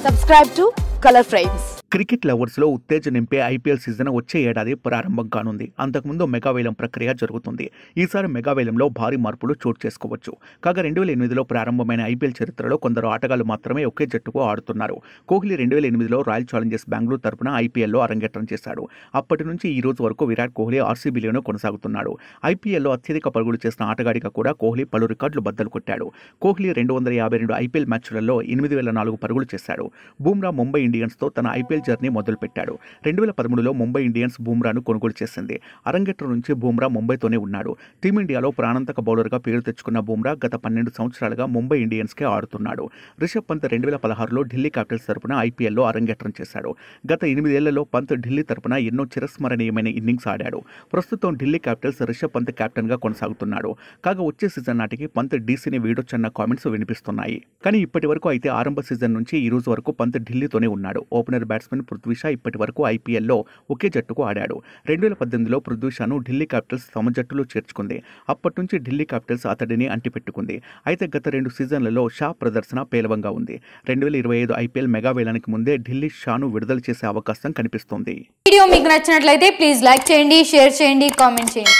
Subscribe to Color Frames. Cricket lovers లో ఉత్తేజం నింపే ఐపీఎల్ సీజన్ వచ్చే ఏడాది ప్రారంభం కానుంది. అంతకుముందు మెగావేలం ప్రక్రియ జరుగుతుంది. ఈసారి మెగావేలంలో భారీ మార్పులు చోటు చేసుకోవచ్చు. కాగా 2008లో ప్రారంభమైన ఐపీఎల్ చరిత్రలో కొందరు ఆటగాళ్లు మాత్రమే ఒకే జట్టుకు ఆడుతున్నారు. కోహ్లీ 2008లో రాయల్ ఛాలెంజర్స్ బెంగళూరు తరపున ఐపీఎల్లో అరంగేట్రం చేశాడు. అప్పటి నుంచి ఈ రోజు వరకు విరాట్ కోహ్లీ ఆర్సీబీలోనే కొనసాగుతున్నాడు. ఐపీఎల్లో అత్యధిక పరుగులు చేసిన ఆటగాడిగా కూడా కోహ్లీ పలు రికార్డులు బద్దలు కొట్టాడు. కోహ్లీ 252 ఐపీఎల్ మ్యాచ్లలో 8004 పరుగులు చేశాడు. బూమ్రా ముంబై ఇండియన్స్తో తన ఐపీఎల్ జర్నీ మొదలుపెట్టాడు. 2013లో ముంబై ఇండియన్స్ బూమ్రాను కొనుగోలు చేసింది. అరంగేట్రం నుంచి బూమ్రా ముంబైతోనే ఉన్నాడు. టీమిండియాలో ప్రాణాంతక బౌలర్గా పేరు తెచ్చుకున్న బూమ్రా గత 12 సంవత్సరాలుగా ముంబై ఇండియన్స్కే ఆడుతున్నాడు. రిషబ్ పంత్ 2016లో ఢిల్లీ క్యాపిటల్స్ తరపున ఐపీఎల్లో అరంగేట్రం చేశాడు. గత 8 ఏళ్లలో పంత్ ఢిల్లీ తరపున ఎన్నో చిరస్మరణీయమైన ఇన్నింగ్స్ ఆడాడు. ప్రస్తుతం ఢిల్లీ క్యాపిటల్స్ రిషబ్ పంత్ కెప్టెన్గా కొనసాగుతున్నాడు. కాగా వచ్చే సీజన్ నాటికి పంత్ డీసీని వీడొచ్చన్న కామెంట్స్ వినిపిస్తున్నాయి. కానీ ఇప్పటి వరకు అయితే ఆరంభ సీజన్ నుంచి ఈ రోజు వరకు పంత్ ఢిల్లీతోనే ఉన్నాడు. ఓపెనర్ బ్యాట్స్మెన్ పృథ్వీ షా ఇప్పటి వరకు ఐపీఎల్లో ఒకే జట్టుకు ఆడాడు. 2018లో పృథ్వీ షాను ఢిల్లీ క్యాపిటల్స్ తమ జట్టులో చేర్చుకుంది. అప్పటి నుంచి ఢిల్లీ క్యాపిటల్స్ అతడిని అంటిపెట్టుకుంది. అయితే గత 2 సీజన్లలో షా ప్రదర్శన పేలవంగా ఉంది. 2025 ఐపీఎల్ మెగావేలానికి ముందే ఢిల్లీ షాను విడుదల చేసే అవకాశం కనిపిస్తోంది. వీడియో మీకు నచ్చినట్లయితే ప్లీజ్ లైక్ చేయండి, షేర్ చేయండి, కామెంట్ చేయండి.